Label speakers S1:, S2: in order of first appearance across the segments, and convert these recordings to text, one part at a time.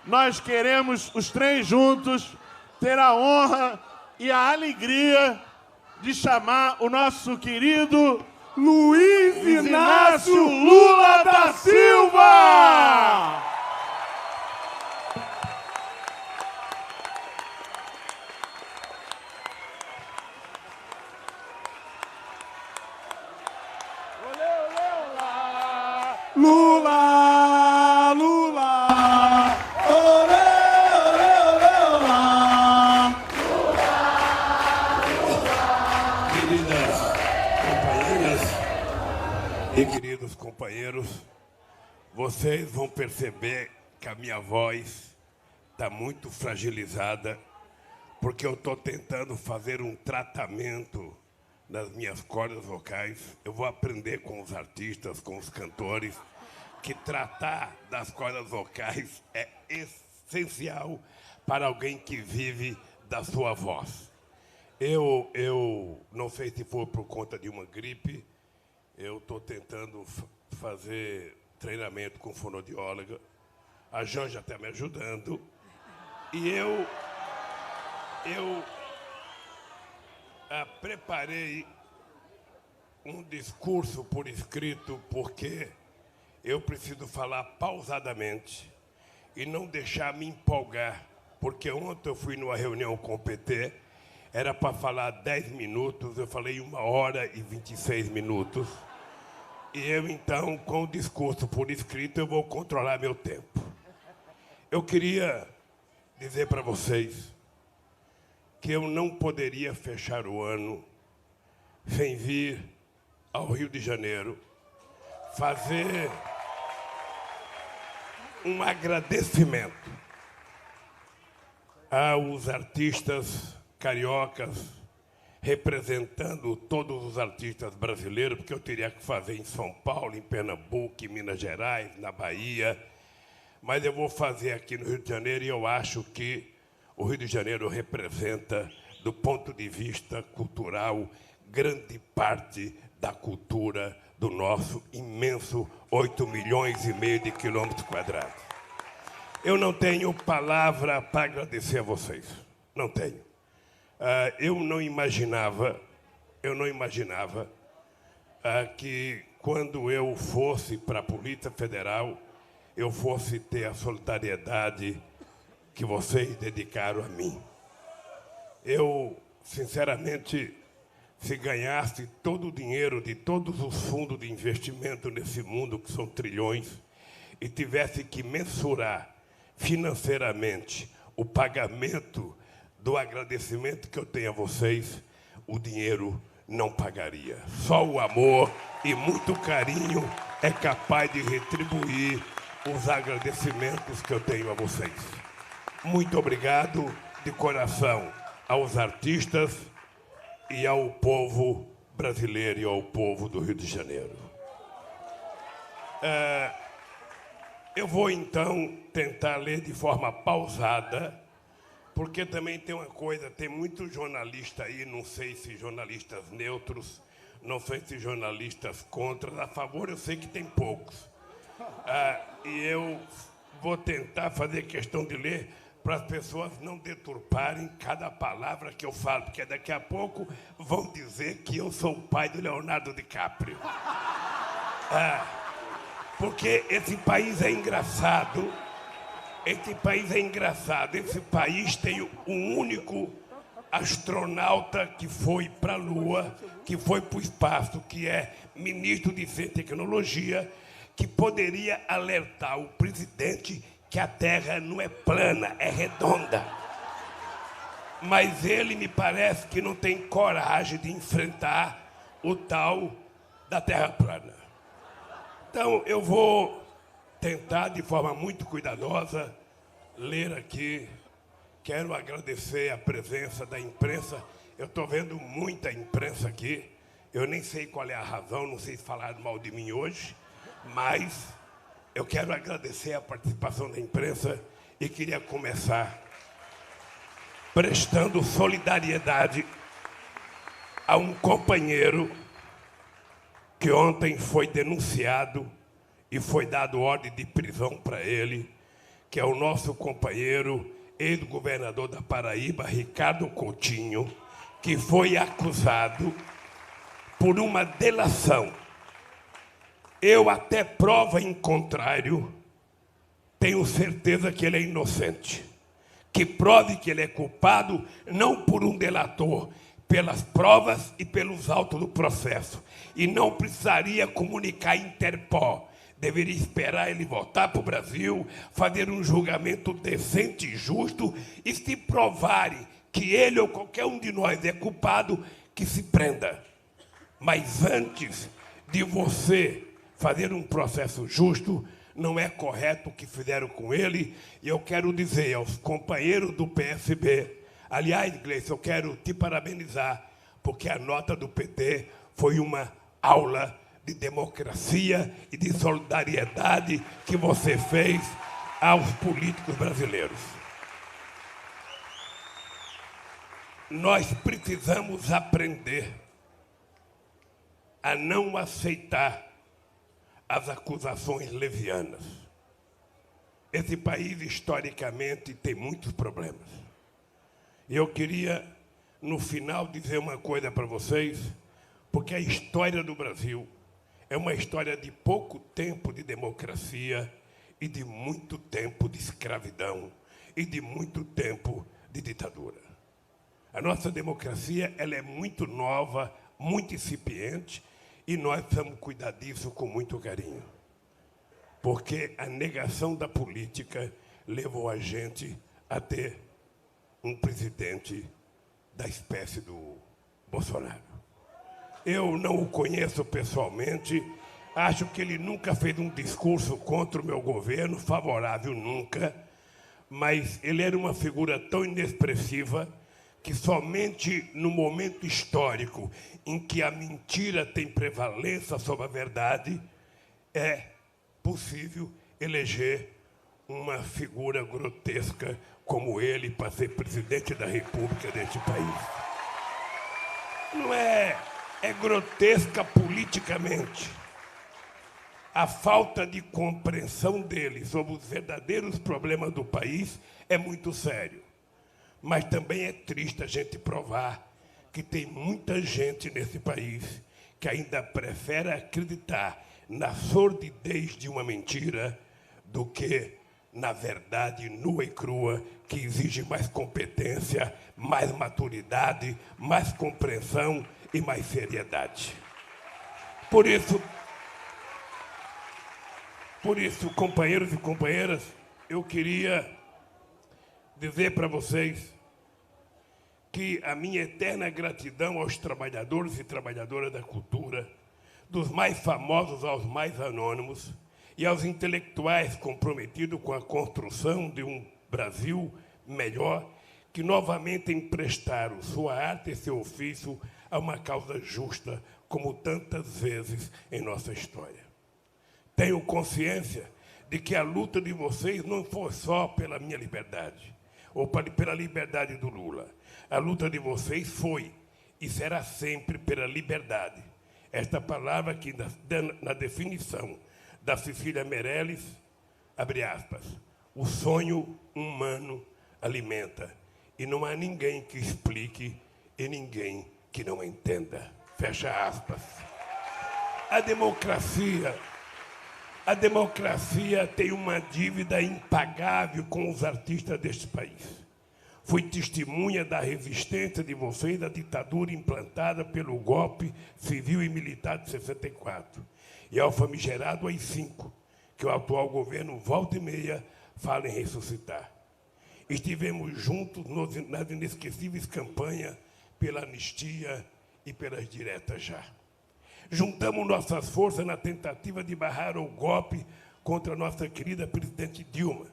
S1: nós queremos, os três juntos, ter a honra e a alegria de chamar o nosso querido Luiz Inácio Lula da Silva! Lula, Lula, olê, olê, olê, olá.
S2: Queridas companheiras e queridos companheiros, vocês vão perceber que a minha voz está muito fragilizada, porque eu estou tentando fazer um tratamento das minhas cordas vocais. Eu vou aprender com os artistas, com os cantores, que tratar das cordas vocais é essencial para alguém que vive da sua voz. Eu não sei se for por conta de uma gripe, eu estou tentando fazer treinamento com fonoaudióloga. A Janja está me ajudando. E eu preparei um discurso por escrito, porque eu preciso falar pausadamente e não deixar me empolgar, porque ontem eu fui numa reunião com o PT, era para falar 10 minutos, eu falei 1h26. E eu, então, com o discurso por escrito, eu vou controlar meu tempo. Eu queria dizer para vocês que eu não poderia fechar o ano sem vir ao Rio de Janeiro fazer um agradecimento aos artistas cariocas, representando todos os artistas brasileiros, porque eu teria que fazer em São Paulo, em Pernambuco, em Minas Gerais, na Bahia, mas eu vou fazer aqui no Rio de Janeiro, e eu acho que o Rio de Janeiro representa, do ponto de vista cultural, grande parte da cultura do nosso imenso 8,5 milhões de quilômetros quadrados. Eu não tenho palavra para agradecer a vocês. Não tenho. Eu não imaginava que, quando eu fosse para a Polícia Federal, eu fosse ter a solidariedade que vocês dedicaram a mim. Eu, sinceramente, se ganhasse todo o dinheiro de todos os fundos de investimento nesse mundo, que são trilhões, e tivesse que mensurar financeiramente o pagamento do agradecimento que eu tenho a vocês, o dinheiro não pagaria. Só o amor e muito carinho é capaz de retribuir os agradecimentos que eu tenho a vocês. Muito obrigado de coração aos artistas e ao povo brasileiro e ao povo do Rio de Janeiro. Eu vou, então, tentar ler de forma pausada, porque também tem uma coisa, tem muito jornalista aí, não sei se jornalistas neutros, não sei se jornalistas contra, a favor eu sei que tem poucos. E eu vou tentar fazer questão de ler para as pessoas não deturparem cada palavra que eu falo, porque daqui a pouco vão dizer que eu sou o pai do Leonardo DiCaprio. Porque esse país é engraçado. Esse país é engraçado. Esse país tem um único astronauta que foi para a Lua, que foi para o espaço, que é ministro de Ciência e Tecnologia, que poderia alertar o presidente que a Terra não é plana, é redonda. Mas ele, me parece, que não tem coragem de enfrentar o tal da Terra plana. Então, eu vou tentar, de forma muito cuidadosa, ler aqui. Quero agradecer a presença da imprensa. Eu estou vendo muita imprensa aqui. Eu nem sei qual é a razão, não sei se falaram mal de mim hoje, mas eu quero agradecer a participação da imprensa e queria começar prestando solidariedade a um companheiro que ontem foi denunciado e foi dado ordem de prisão para ele, que é o nosso companheiro, ex-governador da Paraíba, Ricardo Coutinho, que foi acusado por uma delação. Eu, até prova em contrário, tenho certeza que ele é inocente. Que prove que ele é culpado, não por um delator, pelas provas e pelos autos do processo. E não precisaria comunicar à Interpol. Deveria esperar ele voltar para o Brasil, fazer um julgamento decente e justo, e se provarem que ele ou qualquer um de nós é culpado, que se prenda. Mas antes de você fazer um processo justo, não é correto o que fizeram com ele. E eu quero dizer aos companheiros do PSB, aliás, Gleice, eu quero te parabenizar, porque a nota do PT foi uma aula de democracia e de solidariedade que você fez aos políticos brasileiros. Nós precisamos aprender a não aceitar as acusações levianas. Esse país, historicamente, tem muitos problemas. E eu queria, no final, dizer uma coisa para vocês, porque a história do Brasil é uma história de pouco tempo de democracia e de muito tempo de escravidão e de muito tempo de ditadura. A nossa democracia, ela é muito nova, muito incipiente, e nós precisamos cuidar disso com muito carinho. Porque a negação da política levou a gente a ter um presidente da espécie do Bolsonaro. Eu não o conheço pessoalmente, acho que ele nunca fez um discurso contra o meu governo, favorável nunca, mas ele era uma figura tão inexpressiva que somente no momento histórico em que a mentira tem prevalência sobre a verdade, é possível eleger uma figura grotesca como ele para ser presidente da República deste país. Não é grotesca politicamente. A falta de compreensão dele sobre os verdadeiros problemas do país é muito sério. Mas também é triste a gente provar que tem muita gente nesse país que ainda prefere acreditar na sordidez de uma mentira do que na verdade nua e crua, que exige mais competência, mais maturidade, mais compreensão e mais seriedade. Por isso, companheiros e companheiras, eu queria dizer para vocês que a minha eterna gratidão aos trabalhadores e trabalhadoras da cultura, dos mais famosos aos mais anônimos, e aos intelectuais comprometidos com a construção de um Brasil melhor, que novamente emprestaram sua arte e seu ofício a uma causa justa, como tantas vezes em nossa história. Tenho consciência de que a luta de vocês não foi só pela minha liberdade, ou pela liberdade do Lula. A luta de vocês foi e será sempre pela liberdade. Esta palavra que na definição da Cecília Meirelles, abre aspas, o sonho humano alimenta, e não há ninguém que explique e ninguém que não entenda. Fecha aspas. A democracia tem uma dívida impagável com os artistas deste país. Fui testemunha da resistência de vocês à ditadura implantada pelo golpe civil e militar de 64 e ao famigerado AI-5, que o atual governo volta e meia fala em ressuscitar. Estivemos juntos nas inesquecíveis campanhas pela anistia e pelas diretas já. Juntamos nossas forças na tentativa de barrar o golpe contra a nossa querida presidente Dilma.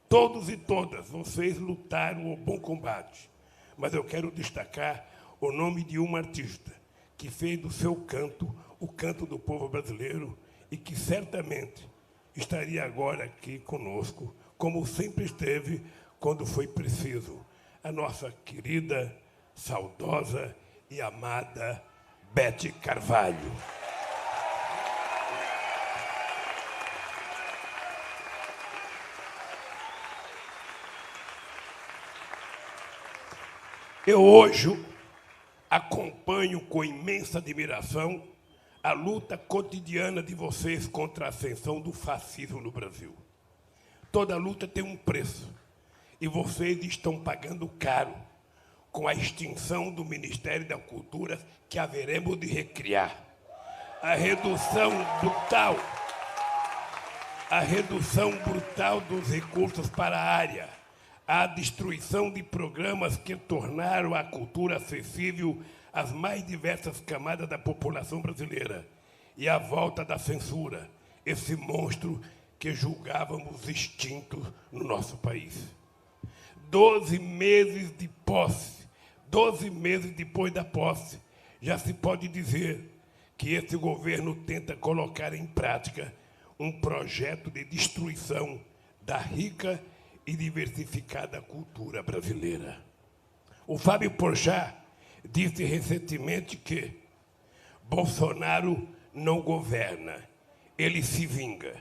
S2: Todos e todas vocês lutaram o bom combate, mas eu quero destacar o nome de uma artista que fez do seu canto o canto do povo brasileiro e que certamente estaria agora aqui conosco, como sempre esteve quando foi preciso, a nossa querida, saudosa e amada Bete Carvalho. Eu hoje acompanho com imensa admiração a luta cotidiana de vocês contra a ascensão do fascismo no Brasil. Toda luta tem um preço e vocês estão pagando caro com a extinção do Ministério da Cultura que haveremos de recriar. A redução brutal dos recursos para a área, a destruição de programas que tornaram a cultura acessível às mais diversas camadas da população brasileira e a volta da censura, esse monstro que julgávamos extinto no nosso país. 12 meses de posse, 12 meses depois da posse, já se pode dizer que esse governo tenta colocar em prática um projeto de destruição da rica e diversificada cultura brasileira. O Fábio Porchat disse recentemente que Bolsonaro não governa, ele se vinga.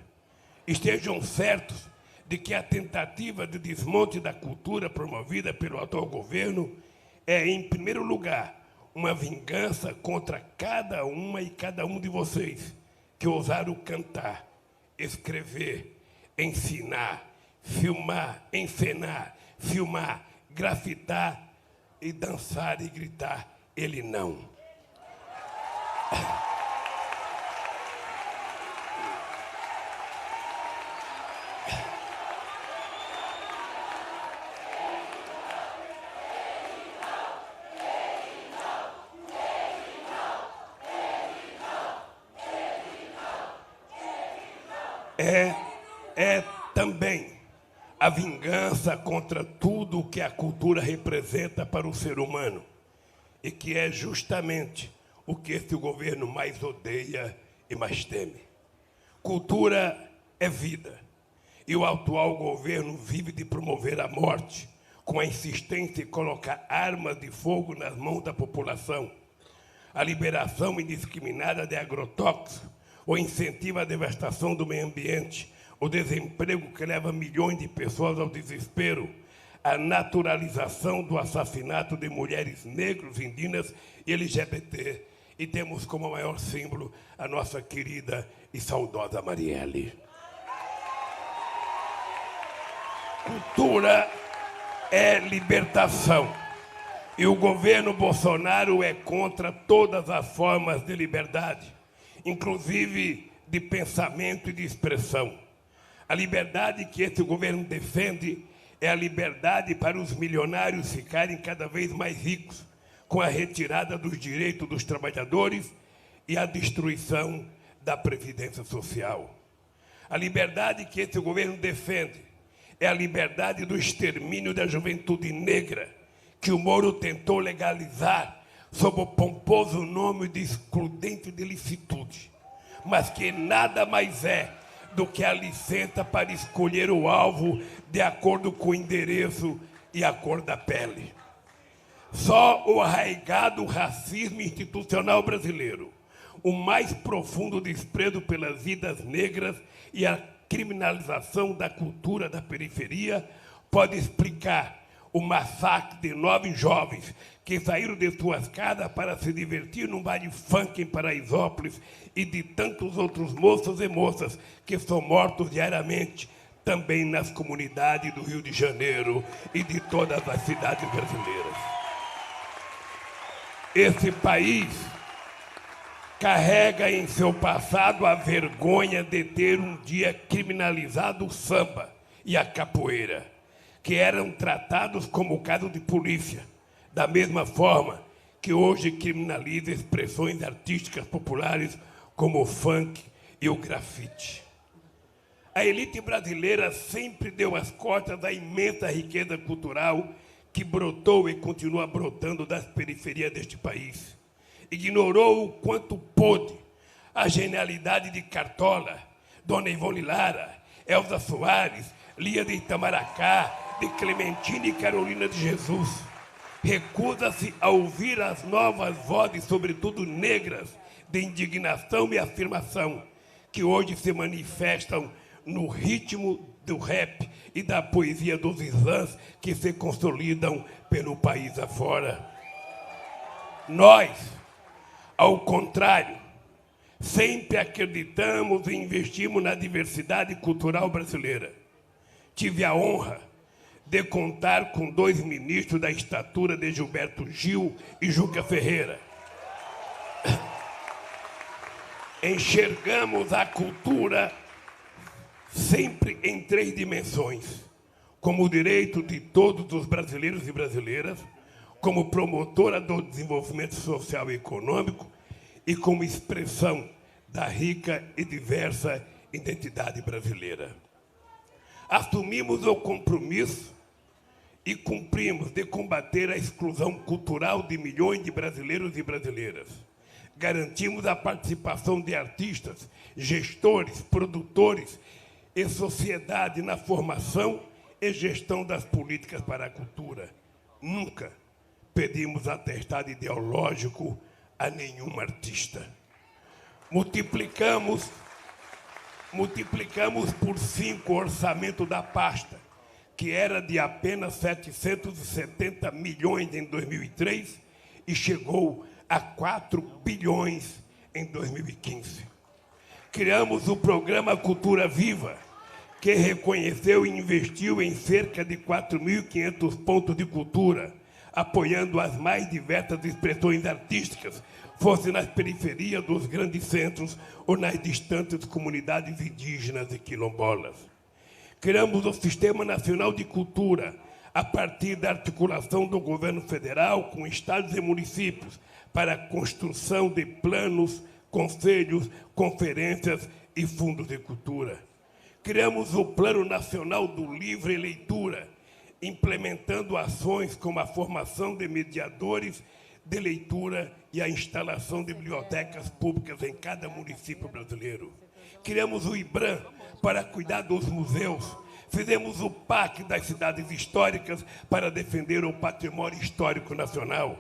S2: Estejam certos de que a tentativa de desmonte da cultura promovida pelo atual governo é, em primeiro lugar, uma vingança contra cada uma e cada um de vocês que ousaram cantar, escrever, ensinar, filmar, encenar, filmar, grafitar e dançar e gritar, ele não. É também a vingança contra tudo o que a cultura representa para o ser humano e que é justamente o que esse governo mais odeia e mais teme. Cultura é vida e o atual governo vive de promover a morte com a insistência em colocar armas de fogo nas mãos da população, a liberação indiscriminada de agrotóxicos, o incentivo à devastação do meio ambiente, o desemprego que leva milhões de pessoas ao desespero, a naturalização do assassinato de mulheres negras, indígenas e LGBT. E temos como maior símbolo a nossa querida e saudosa Marielle. Cultura é libertação. E o governo Bolsonaro é contra todas as formas de liberdade, inclusive de pensamento e de expressão. A liberdade que esse governo defende é a liberdade para os milionários ficarem cada vez mais ricos, com a retirada dos direitos dos trabalhadores e a destruição da Previdência Social. A liberdade que esse governo defende é a liberdade do extermínio da juventude negra, que o Moro tentou legalizar sob o pomposo nome de excludente de licitude, mas que nada mais é do que a licença para escolher o alvo de acordo com o endereço e a cor da pele. Só o arraigado racismo institucional brasileiro, o mais profundo desprezo pelas vidas negras e a criminalização da cultura da periferia pode explicar o massacre de 9 jovens que saíram de suas casas para se divertir num baile funk em Paraisópolis e de tantos outros moços e moças que são mortos diariamente também nas comunidades do Rio de Janeiro e de todas as cidades brasileiras. Esse país carrega em seu passado a vergonha de ter um dia criminalizado o samba e a capoeira, que eram tratados como caso de polícia, da mesma forma que hoje criminaliza expressões artísticas populares como o funk e o grafite. A elite brasileira sempre deu as costas à imensa riqueza cultural que brotou e continua brotando das periferias deste país. Ignorou o quanto pôde a genialidade de Cartola, Dona Ivone Lara, Elza Soares, Lia de Itamaracá, de Clementina e Carolina de Jesus. Recusa-se a ouvir as novas vozes, sobretudo negras, de indignação e afirmação, que hoje se manifestam no ritmo do rap e da poesia dos slams que se consolidam pelo país afora. Nós, ao contrário, sempre acreditamos e investimos na diversidade cultural brasileira. Tive a honra de contar com 2 ministros da estatura de Gilberto Gil e Juca Ferreira. Enxergamos a cultura sempre em 3 dimensões, como o direito de todos os brasileiros e brasileiras, como promotora do desenvolvimento social e econômico e como expressão da rica e diversa identidade brasileira. Assumimos o compromisso e cumprimos de combater a exclusão cultural de milhões de brasileiros e brasileiras. Garantimos a participação de artistas, gestores, produtores e sociedade na formação e gestão das políticas para a cultura. Nunca pedimos atestado ideológico a nenhum artista. Multiplicamos por 5 o orçamento da pasta, que era de apenas 770 milhões em 2003 e chegou a 4 bilhões em 2015. Criamos o programa Cultura Viva, que reconheceu e investiu em cerca de 4.500 pontos de cultura, apoiando as mais diversas expressões artísticas, fosse nas periferias dos grandes centros ou nas distantes comunidades indígenas e quilombolas. Criamos o Sistema Nacional de Cultura, a partir da articulação do governo federal com estados e municípios, para a construção de planos, conselhos, conferências e fundos de cultura. Criamos o Plano Nacional do Livro e Leitura, implementando ações como a formação de mediadores de leitura e a instalação de bibliotecas públicas em cada município brasileiro. Criamos o IBRAM para cuidar dos museus. Fizemos o PAC das cidades históricas para defender o patrimônio histórico nacional.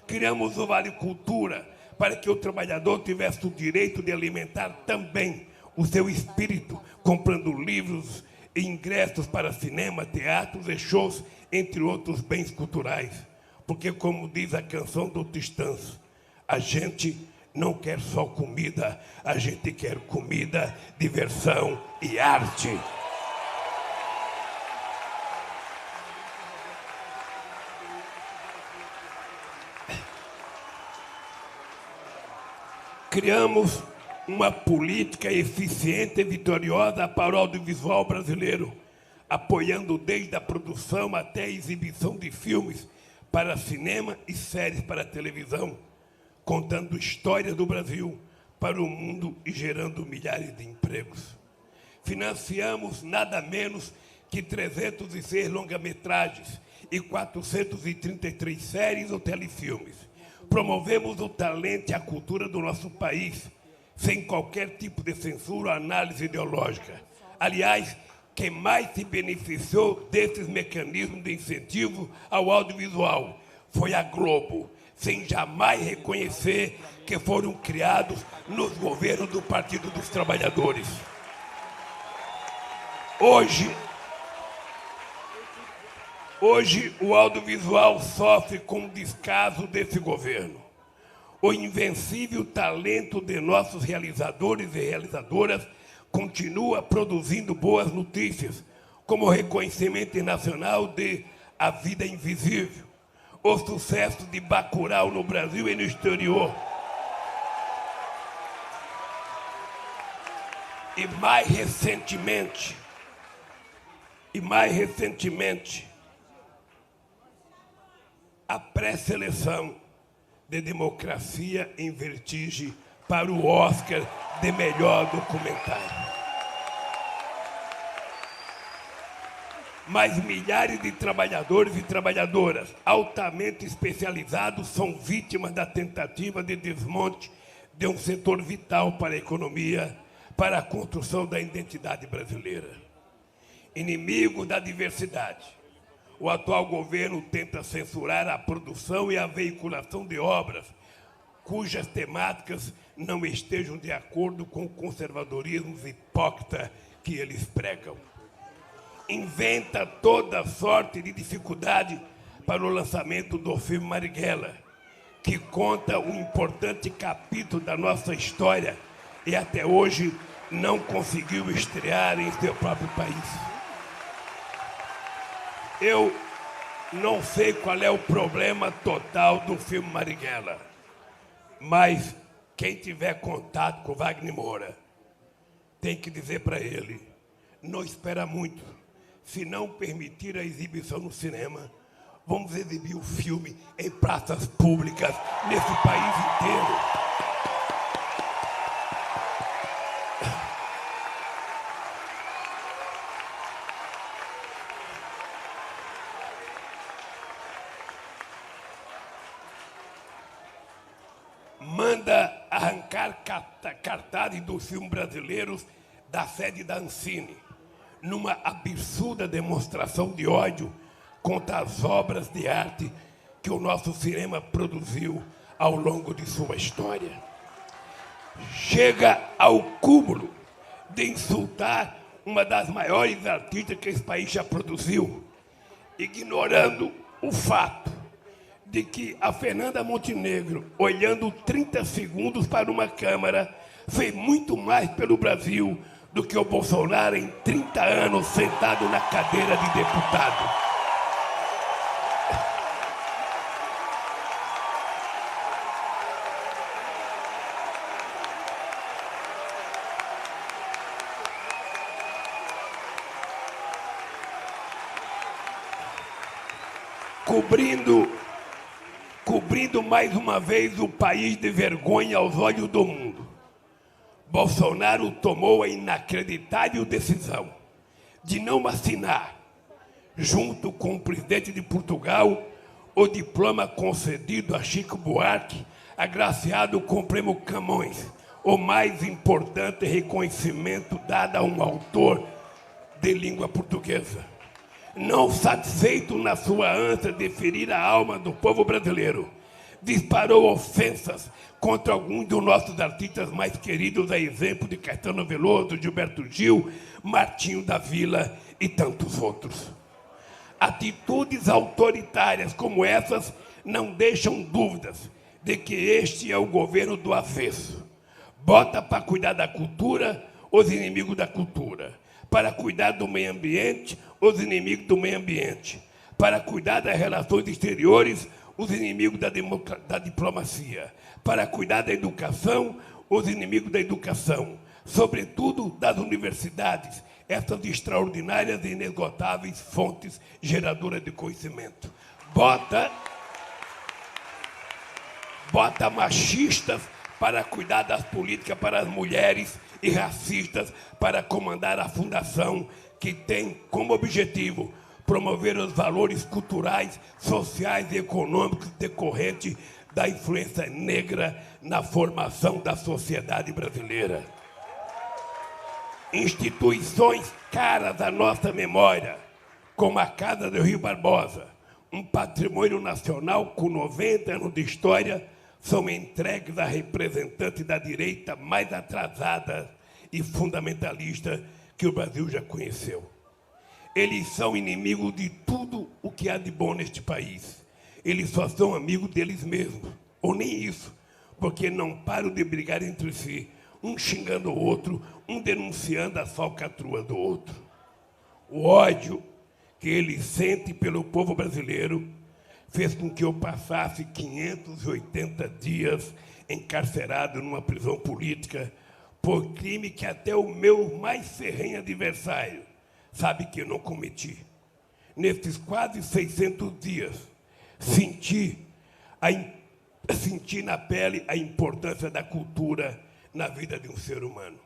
S2: Criamos o Vale Cultura para que o trabalhador tivesse o direito de alimentar também o seu espírito, comprando livros e ingressos para cinema, teatros e shows, entre outros bens culturais. Porque, como diz a canção do Tristãs, a gente não quer só comida, a gente quer comida, diversão e arte. Criamos uma política eficiente e vitoriosa para o audiovisual brasileiro, apoiando desde a produção até a exibição de filmes para cinema e séries para televisão, contando histórias do Brasil para o mundo e gerando milhares de empregos. Financiamos nada menos que 306 longa-metragens e 433 séries ou telefilmes. Promovemos o talento e a cultura do nosso país, sem qualquer tipo de censura ou análise ideológica. Aliás, quem mais se beneficiou desses mecanismos de incentivo ao audiovisual foi a Globo, sem jamais reconhecer que foram criados nos governos do Partido dos Trabalhadores. Hoje, o audiovisual sofre com o descaso desse governo. O invencível talento de nossos realizadores e realizadoras continua produzindo boas notícias, como o reconhecimento internacional de A Vida Invisível, o sucesso de Bacurau no Brasil e no exterior. E mais recentemente, a pré-seleção de Democracia em Vertigem para o Oscar de melhor documentário. Mas milhares de trabalhadores e trabalhadoras altamente especializados são vítimas da tentativa de desmonte de um setor vital para a economia, para a construção da identidade brasileira. Inimigo da diversidade, o atual governo tenta censurar a produção e a veiculação de obras cujas temáticas não estejam de acordo com o conservadorismo hipócrita que eles pregam. inventa toda sorte de dificuldade para o lançamento do filme Marighella, que conta um importante capítulo da nossa história e até hoje não conseguiu estrear em seu próprio país. Eu não sei qual é o problema total do filme Marighella, mas quem tiver contato com Wagner Moura tem que dizer para ele, não espera muito. Se não permitir a exibição no cinema, vamos exibir o filme em praças públicas nesse país inteiro. Manda arrancar cartazes dos filmes brasileiros da sede da Ancine, numa absurda demonstração de ódio contra as obras de arte que o nosso cinema produziu ao longo de sua história. Chega ao cúmulo de insultar uma das maiores artistas que esse país já produziu, ignorando o fato de que a Fernanda Montenegro, olhando 30 segundos para uma câmera, fez muito mais pelo Brasil do que o Bolsonaro em 30 anos sentado na cadeira de deputado. Cobrindo mais uma vez o país de vergonha aos olhos do mundo, Bolsonaro tomou a inacreditável decisão de não assinar, junto com o presidente de Portugal, o diploma concedido a Chico Buarque, agraciado com o Prêmio Camões, o mais importante reconhecimento dado a um autor de língua portuguesa. Não satisfeito na sua ânsia de ferir a alma do povo brasileiro, disparou ofensas contra alguns dos nossos artistas mais queridos, a exemplo de Caetano Veloso, Gilberto Gil, Martinho da Vila e tantos outros. Atitudes autoritárias como essas não deixam dúvidas de que este é o governo do avesso. Bota para cuidar da cultura os inimigos da cultura, para cuidar do meio ambiente os inimigos do meio ambiente, para cuidar das relações exteriores os inimigos da diplomacia, para cuidar da educação os inimigos da educação, sobretudo das universidades, essas extraordinárias e inesgotáveis fontes geradoras de conhecimento. Bota machistas para cuidar das políticas para as mulheres e racistas para comandar a fundação que tem como objetivo promover os valores culturais, sociais e econômicos decorrentes da influência negra na formação da sociedade brasileira. Instituições caras à nossa memória, como a Casa do Rio Barbosa, um patrimônio nacional com 90 anos de história, são entregues a representantes da direita mais atrasada e fundamentalista que o Brasil já conheceu. Eles são inimigos de tudo o que há de bom neste país. Eles só são amigos deles mesmos, ou nem isso, porque não param de brigar entre si, um xingando o outro, um denunciando as falcatruas do outro. O ódio que eles sentem pelo povo brasileiro fez com que eu passasse 580 dias encarcerado numa prisão política por crime que até o meu mais ferrenho adversário sabe que eu não cometi. Nesses quase 600 dias, senti na pele a importância da cultura na vida de um ser humano.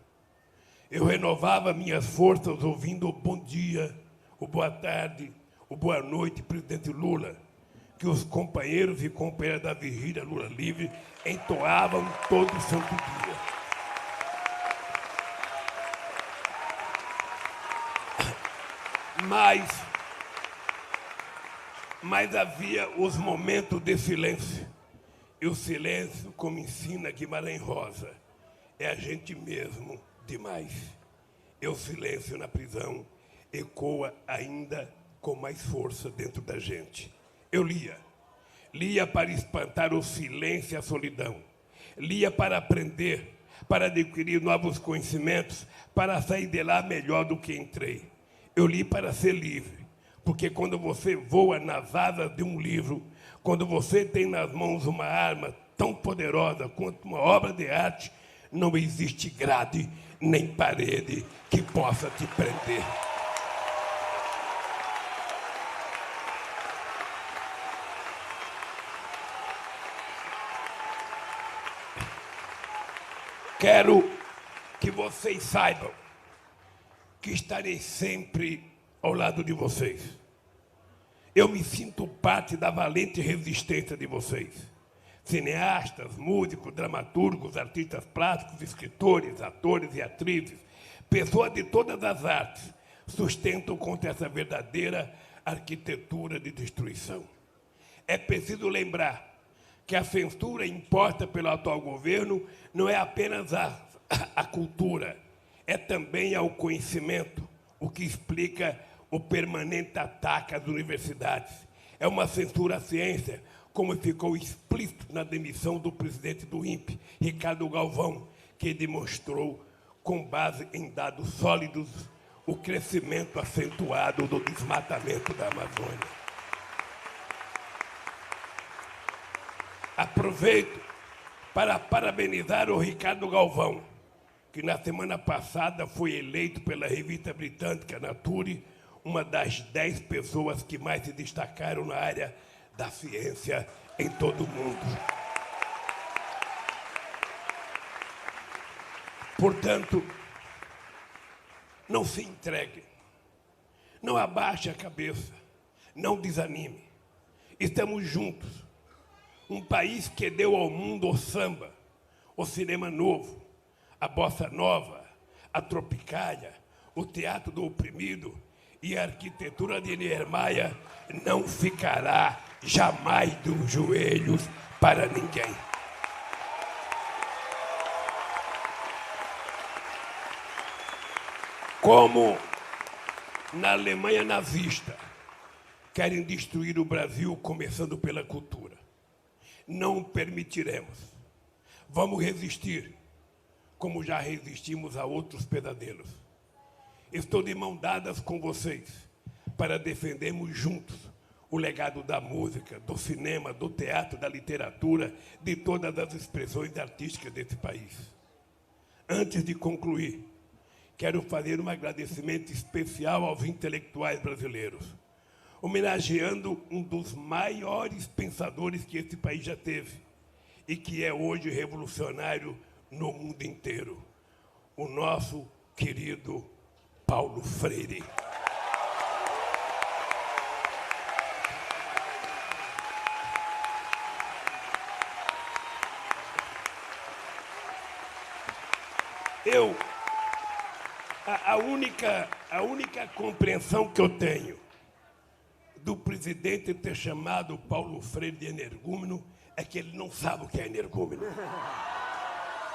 S2: Eu renovava minhas forças ouvindo o bom dia, o boa tarde, o boa noite, presidente Lula, que os companheiros e companheiras da Vigília Lula Livre entoavam todo santo dia. Mas havia os momentos de silêncio. E o silêncio, como ensina Guimarães Rosa, é a gente mesmo demais. E o silêncio na prisão ecoa ainda com mais força dentro da gente. Eu lia para espantar o silêncio e a solidão, lia para aprender, para adquirir novos conhecimentos, para sair de lá melhor do que entrei. Eu li para ser livre, porque quando você voa nas asas de um livro, quando você tem nas mãos uma arma tão poderosa quanto uma obra de arte, não existe grade nem parede que possa te prender. Quero que vocês saibam que estarei sempre ao lado de vocês. Eu me sinto parte da valente resistência de vocês. Cineastas, músicos, dramaturgos, artistas plásticos, escritores, atores e atrizes, pessoas de todas as artes, sustentam contra essa verdadeira arquitetura de destruição. É preciso lembrar que a censura imposta pelo atual governo não é apenas a cultura, é também ao conhecimento, o que explica o permanente ataque às universidades. É uma censura à ciência, como ficou explícito na demissão do presidente do INPE, Ricardo Galvão, que demonstrou, com base em dados sólidos, o crescimento acentuado do desmatamento da Amazônia. Aproveito para parabenizar o Ricardo Galvão, que na semana passada foi eleito pela revista britânica Nature uma das 10 pessoas que mais se destacaram na área da ciência em todo o mundo. Portanto, não se entregue, não abaixe a cabeça, não desanime. Estamos juntos. Um país que deu ao mundo o samba, o cinema novo, a bossa nova, a tropicália, o teatro do oprimido e a arquitetura de Niemeyer não ficará jamais dos joelhos para ninguém. Como na Alemanha nazista, querem destruir o Brasil, começando pela cultura. Não permitiremos. Vamos resistir, como já resistimos a outros pesadelos. Estou de mãos dadas com vocês para defendermos juntos o legado da música, do cinema, do teatro, da literatura, de todas as expressões artísticas desse país. Antes de concluir, quero fazer um agradecimento especial aos intelectuais brasileiros, homenageando um dos maiores pensadores que esse país já teve e que é hoje revolucionário no mundo inteiro, o nosso querido Paulo Freire. A única compreensão que eu tenho do presidente ter chamado Paulo Freire de energúmeno é que ele não sabe o que é energúmeno.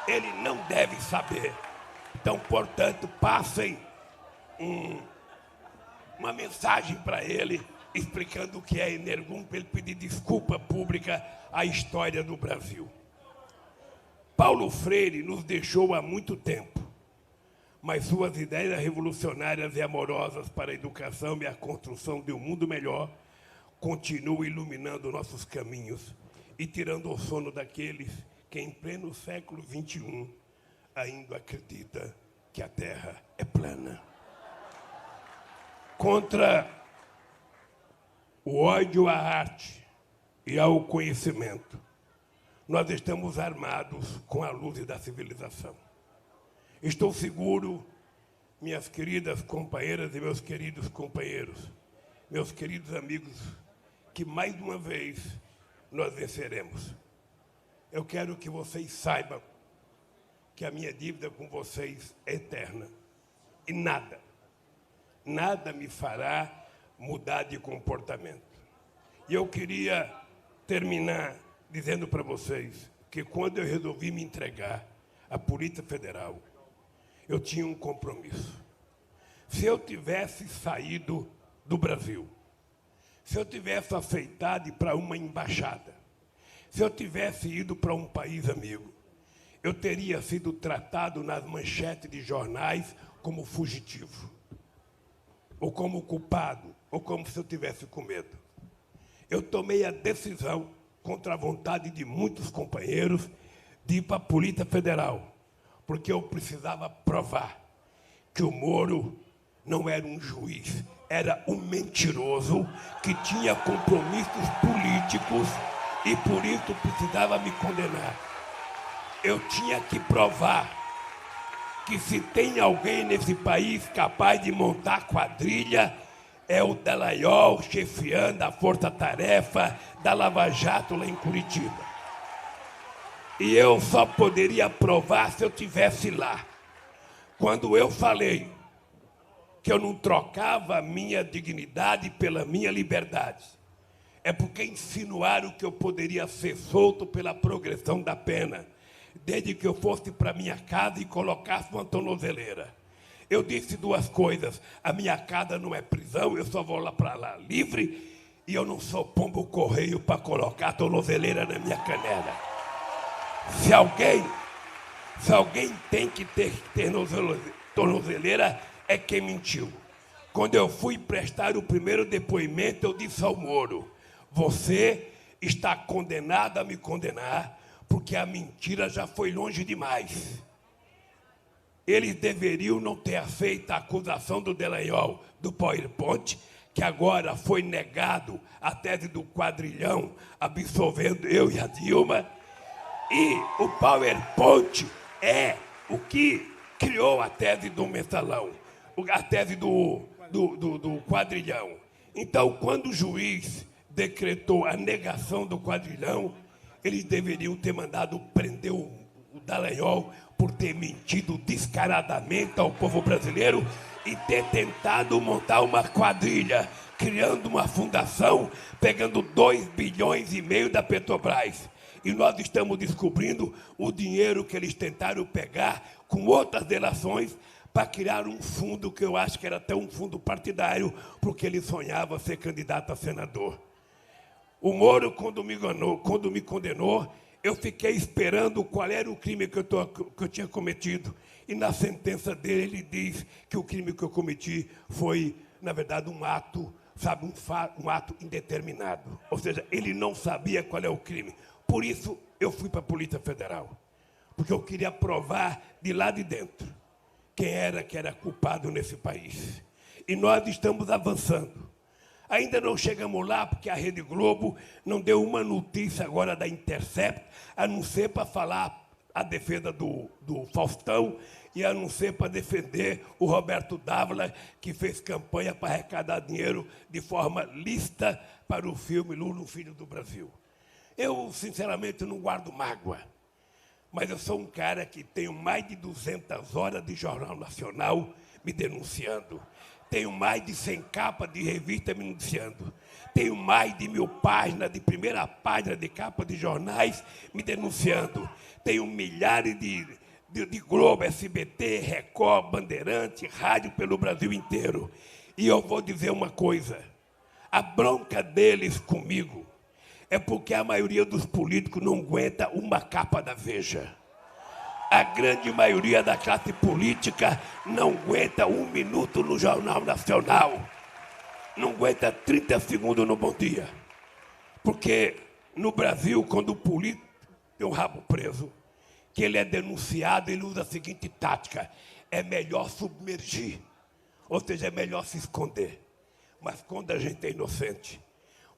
S2: Ele não deve saber. Então, portanto, passem uma mensagem para ele, explicando o que é energúmeno, para ele pedir desculpa pública à história do Brasil. Paulo Freire nos deixou há muito tempo, mas suas ideias revolucionárias e amorosas para a educação e a construção de um mundo melhor continuam iluminando nossos caminhos e tirando o sono daqueles que, em pleno século XXI, ainda acredita que a Terra é plana. Contra o ódio à arte e ao conhecimento, nós estamos armados com a luz da civilização. Estou seguro, minhas queridas companheiras e meus queridos companheiros, meus queridos amigos, que mais uma vez nós venceremos. Eu quero que vocês saibam que a minha dívida com vocês é eterna. E nada me fará mudar de comportamento. E eu queria terminar dizendo para vocês que quando eu resolvi me entregar à Polícia Federal, eu tinha um compromisso. Se eu tivesse saído do Brasil, se eu tivesse aceitado ir para uma embaixada, se eu tivesse ido para um país amigo, eu teria sido tratado nas manchetes de jornais como fugitivo, ou como culpado, ou como se eu tivesse com medo. Eu tomei a decisão, contra a vontade de muitos companheiros, de ir para a Polícia Federal, porque eu precisava provar que o Moro não era um juiz, era um mentiroso que tinha compromissos políticos e por isso precisava me condenar. Eu tinha que provar que se tem alguém nesse país capaz de montar quadrilha, é o Dallagnol chefiando a força-tarefa da Lava Jato lá em Curitiba. E eu só poderia provar se eu estivesse lá. Quando eu falei que eu não trocava a minha dignidade pela minha liberdade, é porque insinuaram que eu poderia ser solto pela progressão da pena, desde que eu fosse para minha casa e colocasse uma tornozeleira. Eu disse duas coisas: a minha casa não é prisão, eu só vou lá para lá livre, e eu não sou pombo correio para colocar a tornozeleira na minha canela. Se alguém tem que ter tornozeleira, é quem mentiu. Quando eu fui prestar o primeiro depoimento, eu disse ao Moro: você está condenado a me condenar, porque a mentira já foi longe demais. Eles deveriam não ter aceito a acusação do Dallagnol do PowerPoint, que agora foi negado a tese do quadrilhão, absolvendo eu e a Dilma. E o PowerPoint é o que criou a tese do mensalão, a tese do quadrilhão. Então, quando o juiz decretou a negação do quadrilhão, eles deveriam ter mandado prender o Dallagnol por ter mentido descaradamente ao povo brasileiro e ter tentado montar uma quadrilha, criando uma fundação, pegando 2,5 bilhões da Petrobras. E nós estamos descobrindo o dinheiro que eles tentaram pegar com outras delações para criar um fundo que eu acho que era até um fundo partidário, porque ele sonhava ser candidato a senador. O Moro, quando me condenou, eu fiquei esperando qual era o crime que eu tinha cometido. E na sentença dele, ele diz que o crime que eu cometi foi, na verdade, um ato, sabe, um ato indeterminado. Ou seja, ele não sabia qual é o crime. Por isso, eu fui para a Polícia Federal. Porque eu queria provar de lá de dentro quem era que era culpado nesse país. E nós estamos avançando. Ainda não chegamos lá porque a Rede Globo não deu uma notícia agora da Intercept, a não ser para falar a defesa do Faustão e a não ser para defender o Roberto Dávila, que fez campanha para arrecadar dinheiro de forma lícita para o filme Lula, o Filho do Brasil. Eu, sinceramente, não guardo mágoa, mas eu sou um cara que tenho mais de 200 horas de Jornal Nacional me denunciando. Tenho mais de 100 capas de revista me denunciando. Tenho mais de 1000 páginas de primeira página de capa de jornais me denunciando. Tenho milhares de Globo, SBT, Record, Bandeirante, rádio pelo Brasil inteiro. E eu vou dizer uma coisa: a bronca deles comigo é porque a maioria dos políticos não aguenta uma capa da Veja. A grande maioria da classe política não aguenta 1 minuto no Jornal Nacional. Não aguenta 30 segundos no Bom Dia. Porque no Brasil, quando o político tem um rabo preso, que ele é denunciado, ele usa a seguinte tática: é melhor submergir. Ou seja, é melhor se esconder. Mas quando a gente é inocente,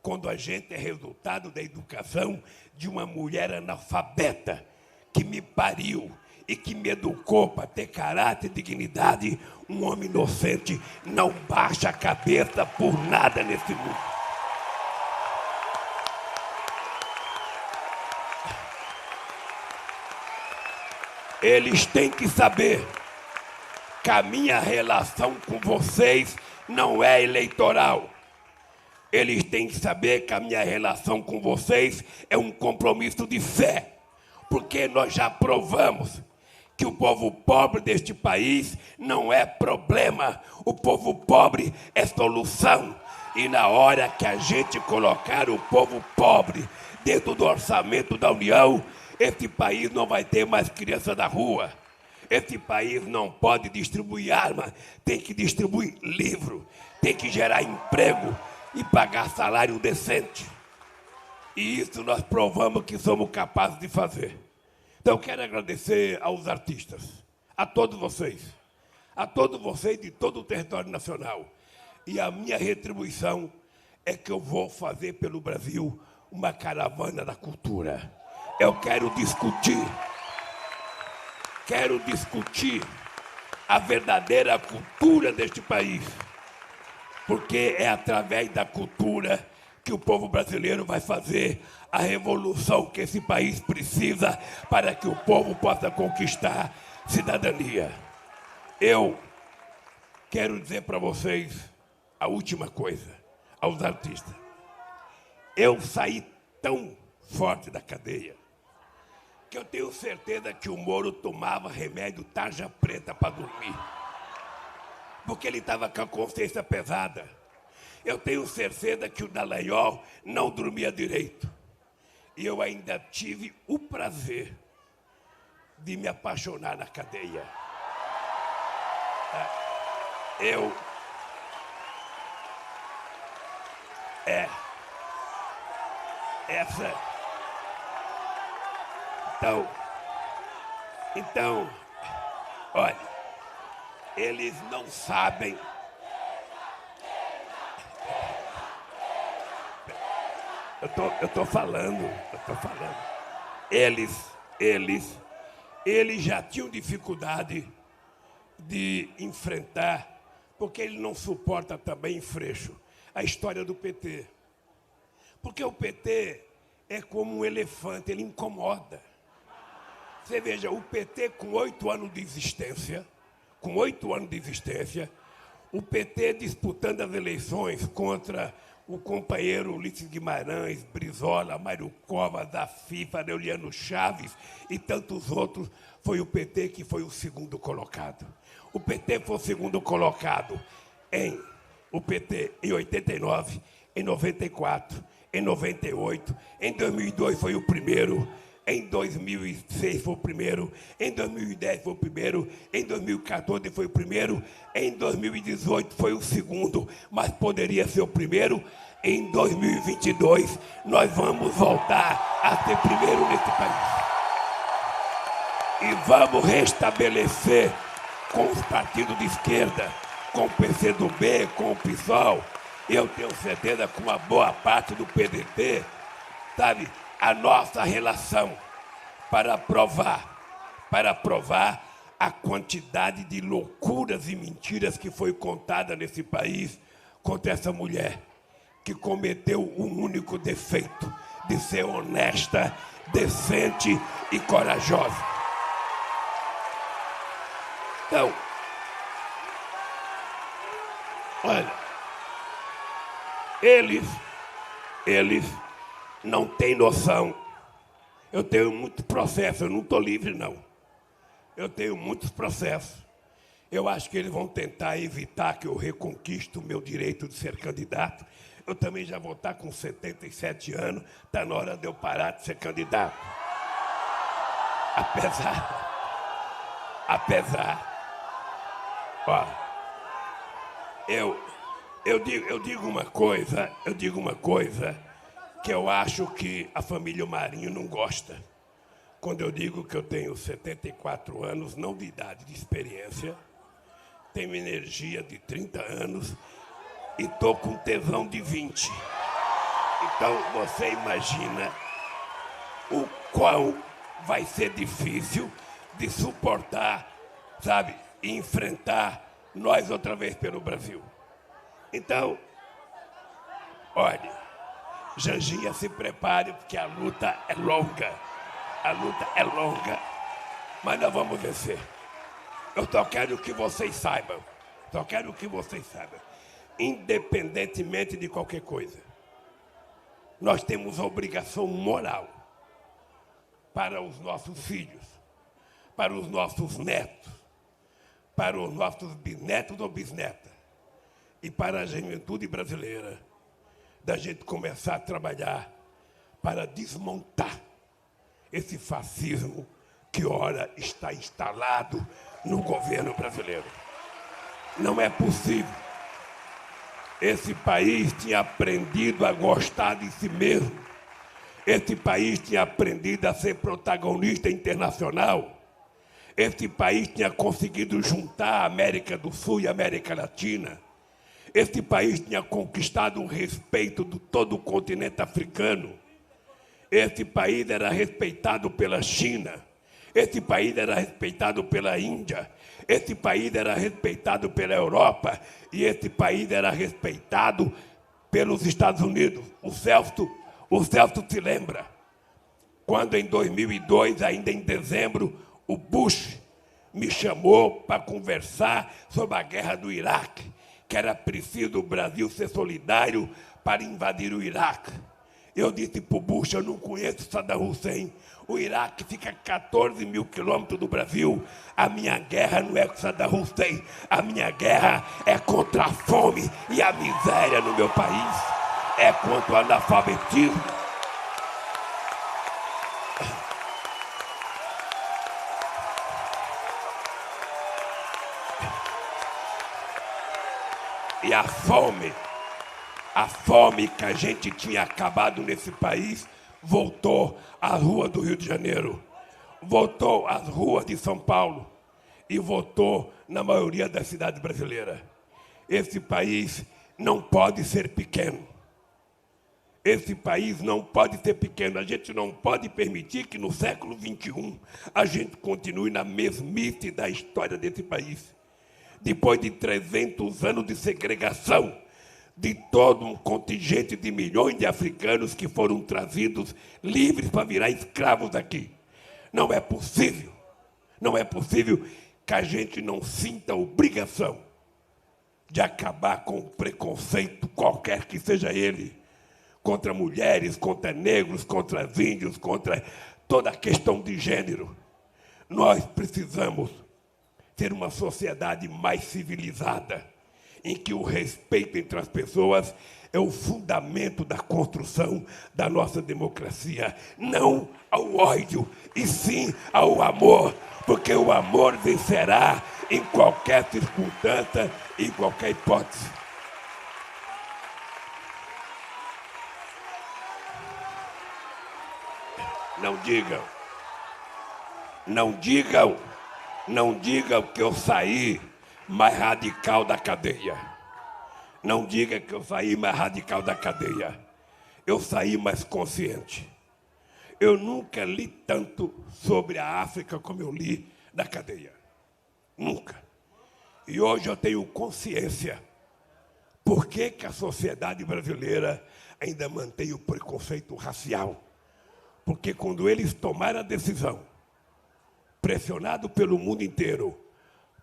S2: quando a gente é resultado da educação de uma mulher analfabeta, que me pariu e que me educou para ter caráter e dignidade, um homem inocente não baixa a cabeça por nada nesse mundo. Eles têm que saber que a minha relação com vocês não é eleitoral. Eles têm que saber que a minha relação com vocês é um compromisso de fé. Porque nós já provamos que o povo pobre deste país não é problema. O povo pobre é solução. E na hora que a gente colocar o povo pobre dentro do orçamento da União, esse país não vai ter mais criança da rua. Esse país não pode distribuir arma, tem que distribuir livro, tem que gerar emprego e pagar salário decente. E isso nós provamos que somos capazes de fazer. Então, eu quero agradecer aos artistas, a todos vocês de todo o território nacional. E a minha retribuição é que eu vou fazer pelo Brasil uma caravana da cultura. Eu quero discutir a verdadeira cultura deste país, porque é através da cultura que o povo brasileiro vai fazer a revolução que esse país precisa para que o povo possa conquistar cidadania. Eu quero dizer para vocês a última coisa, aos artistas. Eu saí tão forte da cadeia que eu tenho certeza que o Moro tomava remédio tarja preta para dormir, porque ele estava com a consciência pesada. Eu tenho certeza que o Dallagnol não dormia direito. E eu ainda tive o prazer de me apaixonar na cadeia. Então, olha, eles não sabem. Eu tô falando. Eles já tinham dificuldade de enfrentar, porque ele não suporta também, Freixo, a história do PT. Porque o PT é como um elefante, ele incomoda. Você veja, o PT com 8 anos de existência, o PT disputando as eleições contra o companheiro Ulisses Guimarães, Brizola, Mário Covas, da FIFA, Aureliano Chaves e tantos outros, foi o PT que foi o segundo colocado. O PT foi o segundo colocado em 89, em 94, em 98, em 2002 foi o primeiro, em 2006 foi o primeiro, em 2010 foi o primeiro, em 2014 foi o primeiro, em 2018 foi o segundo, mas poderia ser o primeiro. Em 2022 nós vamos voltar a ser primeiro nesse país. E vamos restabelecer com os partidos de esquerda, com o PCdoB, com o PSOL, eu tenho certeza com uma boa parte do PDT, sabe, a nossa relação para provar a quantidade de loucuras e mentiras que foi contada nesse país contra essa mulher que cometeu um único defeito, de ser honesta, decente e corajosa. Então, olha, eles não têm noção. Eu tenho muito processo, eu não estou livre, não. Eu tenho muitos processos. Eu acho que eles vão tentar evitar que eu reconquiste o meu direito de ser candidato. Eu também já vou estar com 77 anos, está na hora de eu parar de ser candidato. Ó, eu digo uma coisa que eu acho que a família Marinho não gosta. Quando eu digo que eu tenho 74 anos, não de idade, de experiência, tenho energia de 30 anos e estou com tesão de 20. Então, você imagina o quão vai ser difícil de suportar, sabe, e enfrentar nós outra vez pelo Brasil. Então, olha, Janjinha, se prepare, porque a luta é longa. Mas nós vamos vencer. Eu só quero que vocês saibam, independentemente de qualquer coisa, nós temos a obrigação moral para os nossos filhos, para os nossos netos, para os nossos bisnetos ou bisnetas, e para a juventude brasileira, da gente começar a trabalhar para desmontar esse fascismo que ora está instalado no governo brasileiro. Não é possível. Esse país tinha aprendido a gostar de si mesmo. Esse país tinha aprendido a ser protagonista internacional. Esse país tinha conseguido juntar a América do Sul e a América Latina. Esse país tinha conquistado o respeito de todo o continente africano. Esse país era respeitado pela China. Esse país era respeitado pela Índia. Esse país era respeitado pela Europa. E esse país era respeitado pelos Estados Unidos. O Celso se lembra, quando em 2002, ainda em dezembro, o Bush me chamou para conversar sobre a guerra do Iraque, que era preciso o Brasil ser solidário para invadir o Iraque. Eu disse para o Bush, eu não conheço Saddam Hussein. O Iraque fica a 14 mil quilômetros do Brasil. A minha guerra não é com Saddam Hussein. A minha guerra é contra a fome e a miséria no meu país. É contra o analfabetismo. E a fome que a gente tinha acabado nesse país, voltou às ruas do Rio de Janeiro, voltou às ruas de São Paulo e voltou na maioria das cidades brasileiras. Esse país não pode ser pequeno. Esse país não pode ser pequeno. A gente não pode permitir que no século XXI a gente continue na mesmice da história desse país. Depois de 300 anos de segregação, de todo um contingente de milhões de africanos que foram trazidos livres para virar escravos aqui. Não é possível que a gente não sinta obrigação de acabar com o preconceito, qualquer que seja ele, contra mulheres, contra negros, contra índios, contra toda a questão de gênero. Nós precisamos ter uma sociedade mais civilizada, em que o respeito entre as pessoas é o fundamento da construção da nossa democracia. Não ao ódio, e sim ao amor, porque o amor vencerá em qualquer circunstância, em qualquer hipótese. Não digam que eu saí mais radical da cadeia. Não diga que eu saí mais radical da cadeia. Eu saí mais consciente. Eu nunca li tanto sobre a África como eu li da cadeia. Nunca. E hoje eu tenho consciência por que a sociedade brasileira ainda mantém o preconceito racial. Porque quando eles tomaram a decisão, pressionado pelo mundo inteiro,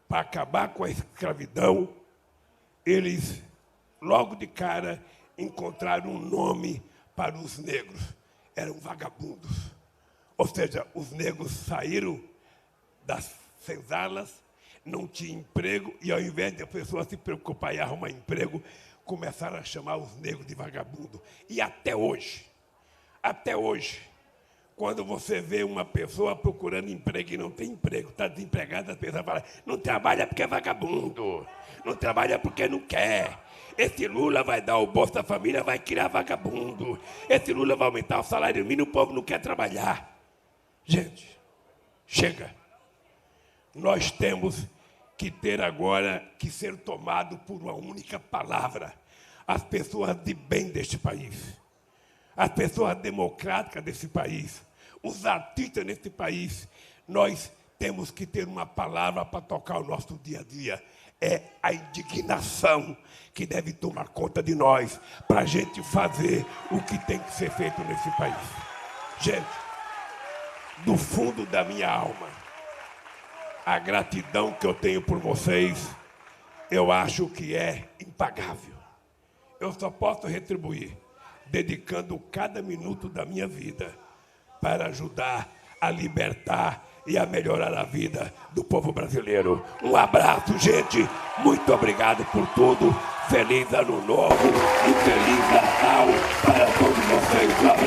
S2: para acabar com a escravidão, eles, logo de cara, encontraram um nome para os negros. Eram vagabundos. Ou seja, os negros saíram das senzalas, não tinham emprego, e ao invés de a pessoa se preocupar em arrumar emprego, começaram a chamar os negros de vagabundo. E até hoje, quando você vê uma pessoa procurando emprego e não tem emprego, está desempregada, as pessoas falam, não trabalha porque é vagabundo, não trabalha porque não quer. Esse Lula vai dar o Bolsa Família, vai criar vagabundo. Esse Lula vai aumentar o salário mínimo, o povo não quer trabalhar. Gente, chega. Nós temos que ter agora que ser tomado por uma única palavra. As pessoas de bem deste país. As pessoas democráticas desse país, os artistas nesse país, nós temos que ter uma palavra para tocar o nosso dia a dia. É a indignação que deve tomar conta de nós, para a gente fazer o que tem que ser feito nesse país. Gente, do fundo da minha alma, a gratidão que eu tenho por vocês, eu acho que é impagável. Eu só posso retribuir dedicando cada minuto da minha vida para ajudar a libertar e a melhorar a vida do povo brasileiro. Um abraço, gente. Muito obrigado por tudo. Feliz Ano Novo e Feliz Natal para todos vocês.